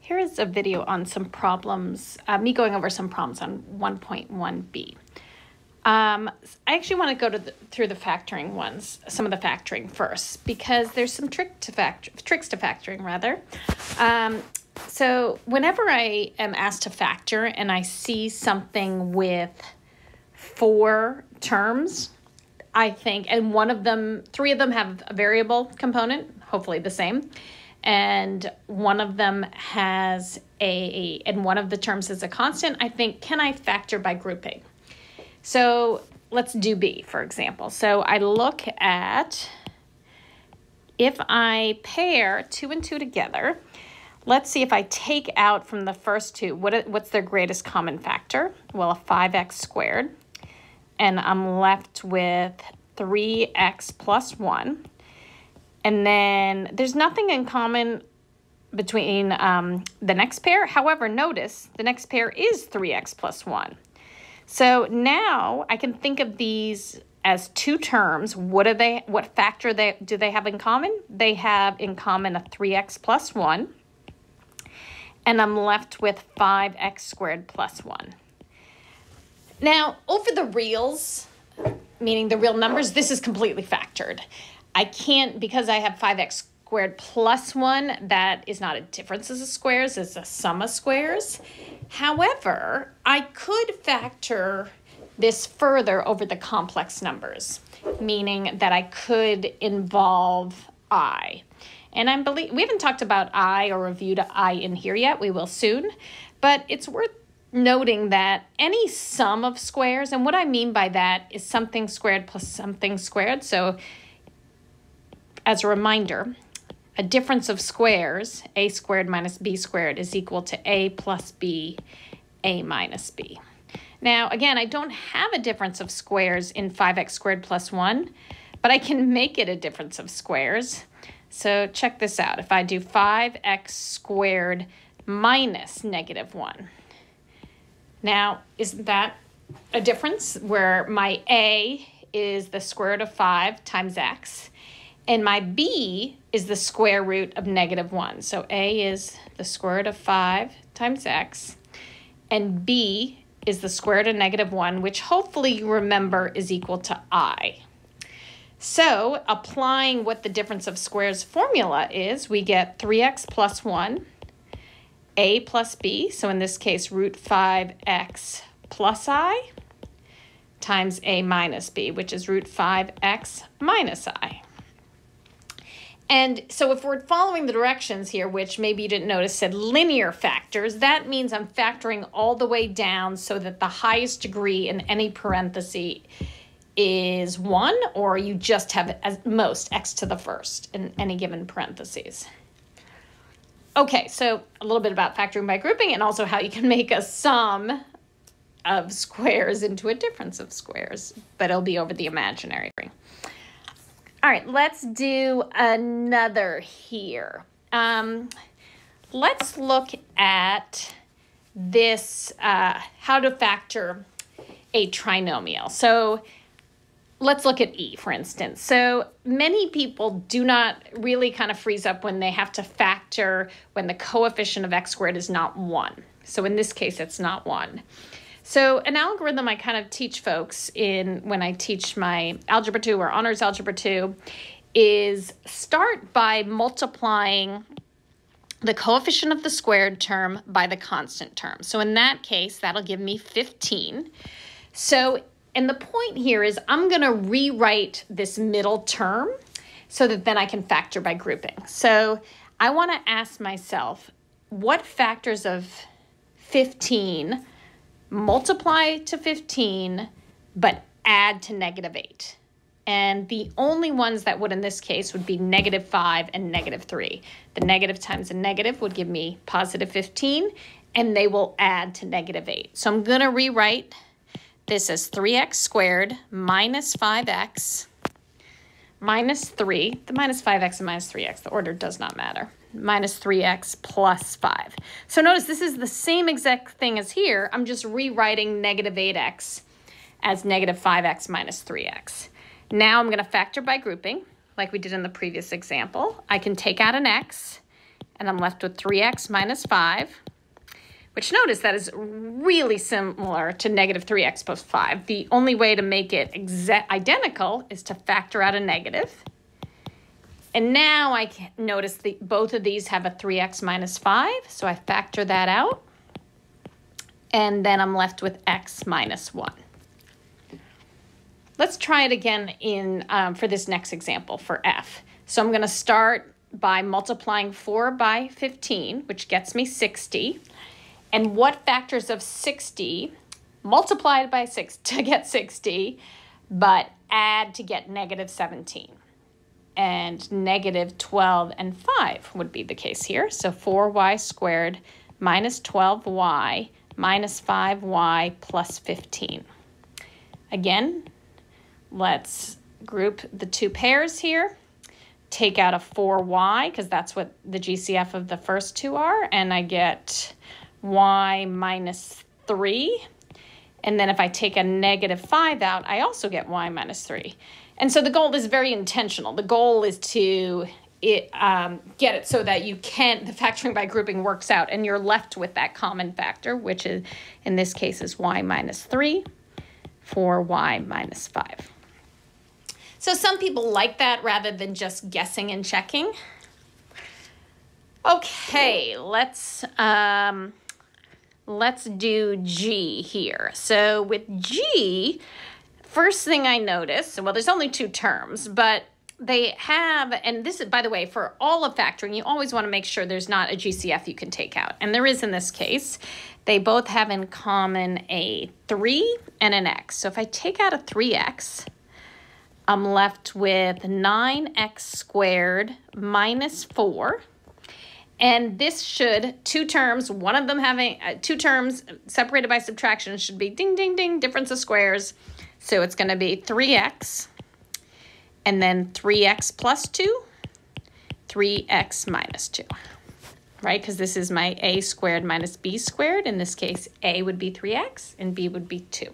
Here is a video on some problems, me going over some problems on 1.1b. I actually want to go through the factoring ones, some of the factoring first, because there's some tricks to factoring rather. So whenever I am asked to factor and I see something with 4 terms, I think, and three of them have a variable component, hopefully the same, and one of them has and one of the terms is a constant, I think, can I factor by grouping? So let's do B, for example. So I look at, if I pair 2 and 2 together, let's see if I take out from the first two, what's their greatest common factor? Well, a 5x squared. And I'm left with 3x plus 1. And then there's nothing in common between the next pair. However, notice the next pair is 3x plus 1. So now I can think of these as 2 terms. What factor do they have in common? They have in common a 3x plus 1. And I'm left with 5x squared plus 1. Now, over the reals, meaning the real numbers, this is completely factored. I can't, because I have 5x squared plus 1, that is not a difference of squares, it's a sum of squares. However, I could factor this further over the complex numbers, meaning that I could involve I. And we haven't talked about I or reviewed I in here yet, we will soon, but it's worth noting that any sum of squares, and what I mean by that is something squared plus something squared. So as a reminder, a difference of squares, a squared minus b squared, is equal to a plus b, a minus b. Now, again, I don't have a difference of squares in 5x squared plus 1, but I can make it a difference of squares. So check this out. If I do 5x squared minus negative 1, now, isn't that a difference where my a is the square root of 5 times x, and my b is the square root of negative 1. So a is the square root of 5 times x, and b is the square root of negative 1, which hopefully you remember is equal to I. So applying what the difference of squares formula is, we get 3x plus 1, a plus b, so in this case, root 5x plus I, times a minus b, which is root 5x minus I. And so if we're following the directions here, which maybe you didn't notice said linear factors, that means I'm factoring all the way down so that the highest degree in any parenthesis is 1, or you just have at most x to the first in any given parentheses. Okay, so a little bit about factoring by grouping and also how you can make a sum of squares into a difference of squares, but it'll be over the imaginary. All right, let's do another here. Let's look at this, how to factor a trinomial. So let's look at E, for instance. So many people do not really kind of freeze up when they have to factor when the coefficient of x squared is not 1. So in this case, it's not 1. So an algorithm I kind of teach folks when I teach my Algebra 2 or Honors Algebra 2 is start by multiplying the coefficient of the squared term by the constant term. So in that case, that'll give me 15. And the point here is I'm going to rewrite this middle term so that then I can factor by grouping. So I want to ask myself, what factors of 15 multiply to 15 but add to negative 8? And the only ones that would in this case would be negative 5 and negative 3. The negative times a negative would give me positive 15, and they will add to negative 8. So I'm going to rewrite this as 3x squared minus 5x minus 3. The minus 5x and minus 3x, the order does not matter. Minus 3x plus 5. So notice this is the same exact thing as here. I'm just rewriting negative 8x as negative 5x minus 3x. Now I'm going to factor by grouping like we did in the previous example. I can take out an x and I'm left with 3x minus 5, which notice that is really similar to negative 3x plus 5. The only way to make it identical is to factor out a negative. And now I can notice both of these have a 3x minus 5, so I factor that out. And then I'm left with x minus 1. Let's try it again for this next example for f. So I'm going to start by multiplying 4 by 15, which gets me 60. And what factors of 60 multiplied by 6 to get 60, but add to get negative 17? And negative 12 and 5 would be the case here. So 4y squared minus 12y minus 5y plus 15. Again, let's group the two pairs here. Take out a 4y, because that's what the GCF of the first two are, and I get y minus 3. And then if I take a negative 5 out, I also get y minus 3. And so the goal is very intentional. The goal is to get it so that the factoring by grouping works out, and you're left with that common factor, which is, in this case, is y minus 3 for y minus 5. So some people like that rather than just guessing and checking. Okay, let's do G here. So with G, first thing I notice, well, there's only two terms, but they have, and this is, by the way, for all of factoring, you always want to make sure there's not a GCF you can take out. And there is in this case. They both have in common a 3 and an x. So if I take out a 3x, I'm left with 9x squared minus 4. And this should, two terms, one of them having, two terms separated by subtraction should be ding, ding, ding, difference of squares. So it's going to be 3x, and then 3x plus 2, 3x minus 2, right? Because this is my a squared minus b squared. In this case, a would be 3x, and b would be 2.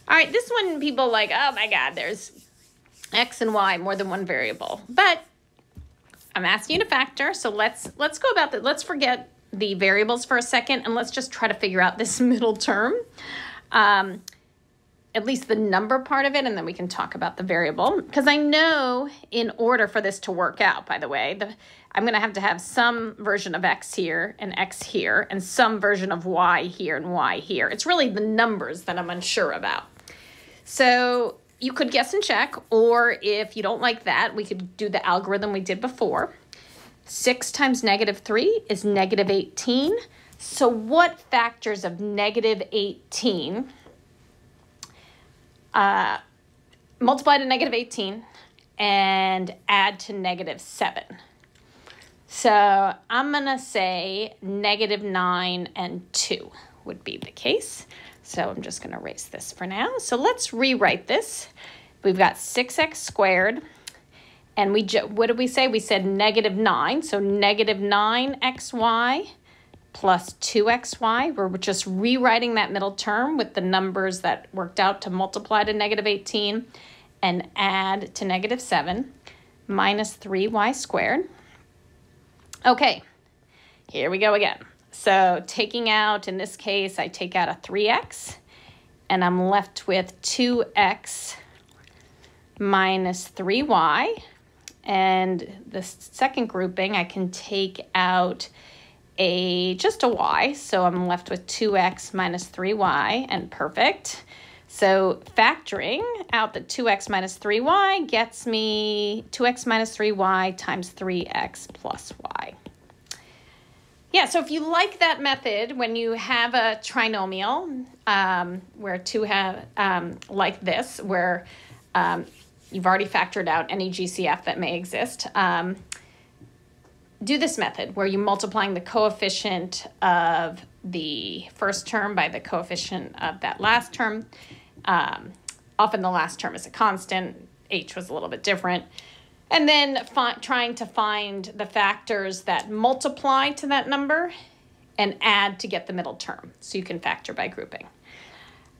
All right, this one people like, oh my God, there's x and y, more than one variable. But I'm asking you to factor, so let's go about that. Let's forget the variables for a second, and let's just try to figure out this middle term, at least the number part of it, and then we can talk about the variable. Because I know in order for this to work out, by the way, I'm going to have some version of x here, and some version of y here and y here. It's really the numbers that I'm unsure about. So you could guess and check, or if you don't like that, we could do the algorithm we did before. 6 times negative 3 is negative 18. So what factors of negative 18 multiply to negative 18 and add to negative 7? So I'm going to say negative 9 and 2 would be the case. So I'm just going to erase this for now. So let's rewrite this. We've got 6x squared, and what did we say? We said negative 9. So negative 9xy plus 2xy. We're just rewriting that middle term with the numbers that worked out to multiply to negative 18 and add to negative 7 minus 3y squared. Okay, here we go again. So taking out, in this case, I take out a 3x, and I'm left with 2x minus 3y. And the second grouping, I can take out just a y, so I'm left with 2x minus 3y, and perfect. So factoring out the 2x minus 3y gets me 2x minus 3y times 3x plus y. Yeah, so if you like that method, when you have a trinomial where two have, like this, where you've already factored out any GCF that may exist, do this method where you're multiplying the coefficient of the first term by the coefficient of that last term. Often the last term is a constant. H was a little bit different. And then trying to find the factors that multiply to that number and add to get the middle term. So you can factor by grouping.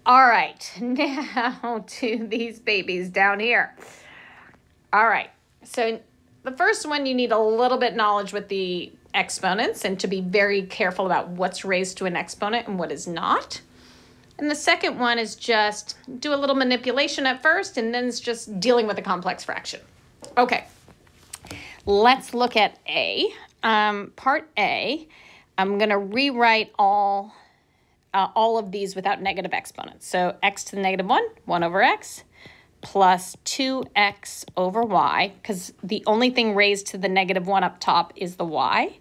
All right, now to these babies down here. All right, so the first one, you need a little bit knowledge with the exponents and to be very careful about what's raised to an exponent and what is not. And the second one is just do a little manipulation at first, and then it's just dealing with a complex fraction. Okay, let's look at A. Part A, I'm going to rewrite all of these without negative exponents. So x to the negative 1, 1 over x, plus 2x over y, because the only thing raised to the negative 1 up top is the y,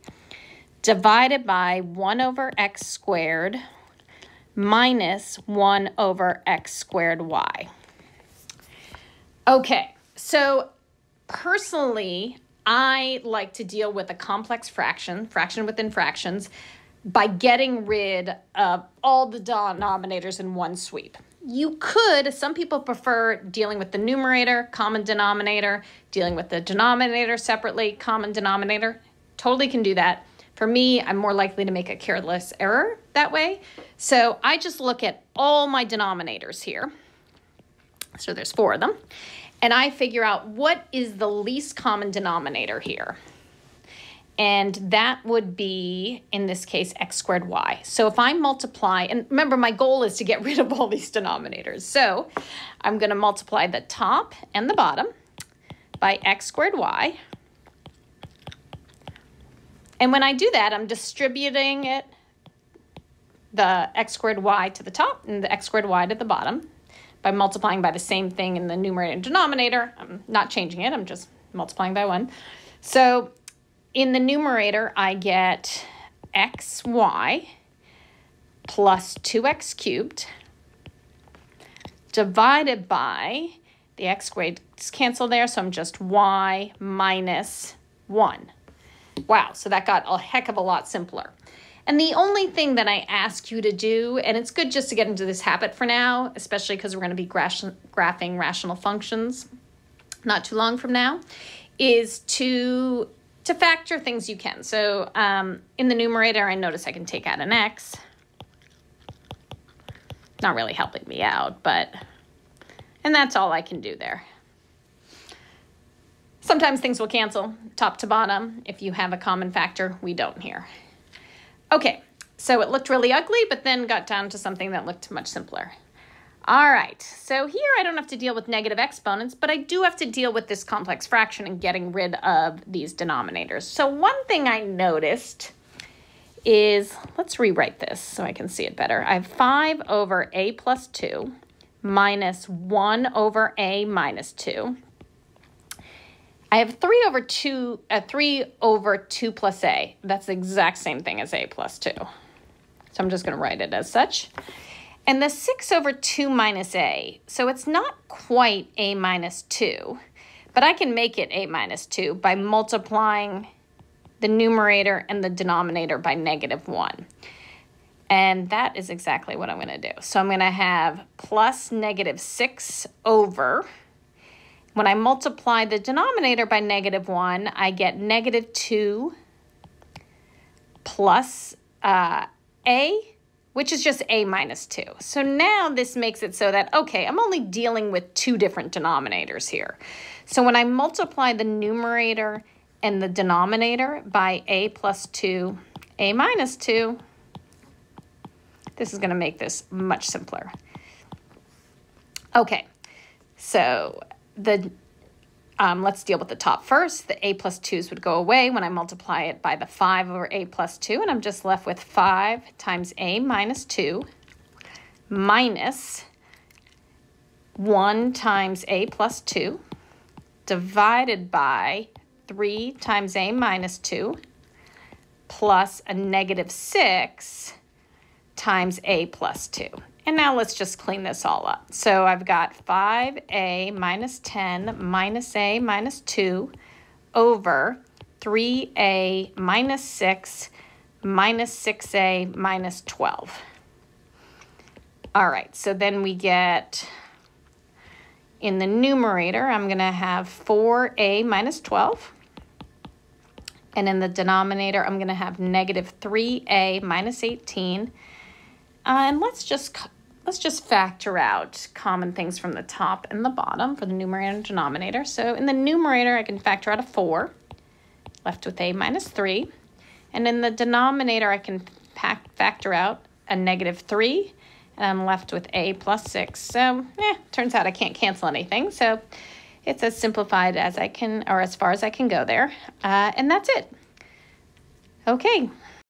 divided by 1 over x squared minus 1 over x squared y. Okay, so personally, I like to deal with a complex fraction within fractions, by getting rid of all the denominators in one sweep. You could, some people prefer dealing with the numerator, common denominator, dealing with the denominator separately, common denominator. Totally can do that. For me, I'm more likely to make a careless error that way. So I just look at all my denominators here. So there's 4 of them. And I figure out what is the least common denominator here. And that would be, in this case, x squared y. So if I multiply, and remember my goal is to get rid of all these denominators. So I'm going to multiply the top and the bottom by x squared y. And when I do that, I'm distributing it, the x squared y to the top and the x squared y to the bottom by multiplying by the same thing in the numerator and denominator. I'm not changing it, I'm just multiplying by 1. So in the numerator, I get xy plus 2x cubed divided by, the x squared is canceled there, so I'm just y minus 1. Wow, so that got a heck of a lot simpler. And the only thing that I ask you to do, and it's good just to get into this habit for now, especially because we're going to be graphing rational functions not too long from now, is to factor things you can. So in the numerator, I notice I can take out an x. Not really helping me out, and that's all I can do there. Sometimes things will cancel top to bottom. If you have a common factor, we don't here. Okay, so it looked really ugly, but then got down to something that looked much simpler. All right, so here I don't have to deal with negative exponents, but I do have to deal with this complex fraction and getting rid of these denominators. So one thing I noticed is, let's rewrite this so I can see it better. I have 5 over a plus 2 minus 1 over a minus 2. I have 3 over 2 plus a. That's the exact same thing as a plus 2. So I'm just going to write it as such. And the 6 over 2 minus a. So it's not quite a minus 2, but I can make it a minus 2 by multiplying the numerator and the denominator by negative 1. And that is exactly what I'm going to do. So I'm going to have plus negative 6 over. When I multiply the denominator by negative 1, I get negative 2 plus a, which is just a minus 2. So now this makes it so that, okay, I'm only dealing with 2 different denominators here. So when I multiply the numerator and the denominator by a plus 2, a minus 2, this is going to make this much simpler. Okay, so let's deal with the top first. The a plus 2's would go away when I multiply it by the 5 over a plus 2, and I'm just left with 5 times a minus 2 minus 1 times a plus 2 divided by 3 times a minus 2 plus a negative 6 times a plus 2. And now let's just clean this all up. So I've got 5a minus 10 minus a minus 2 over 3a minus 6 minus 6a minus 12. All right, so then we get, in the numerator, I'm going to have 4a minus 12. And in the denominator, I'm going to have negative 3a minus 18. And let's just let's just factor out common things from the top and the bottom for the numerator and denominator. So in the numerator, I can factor out a 4, left with a minus 3. And in the denominator, I can factor out a negative 3, and I'm left with a plus 6. So, turns out I can't cancel anything. So it's as simplified as I can, or as far as I can go there. And that's it. Okay.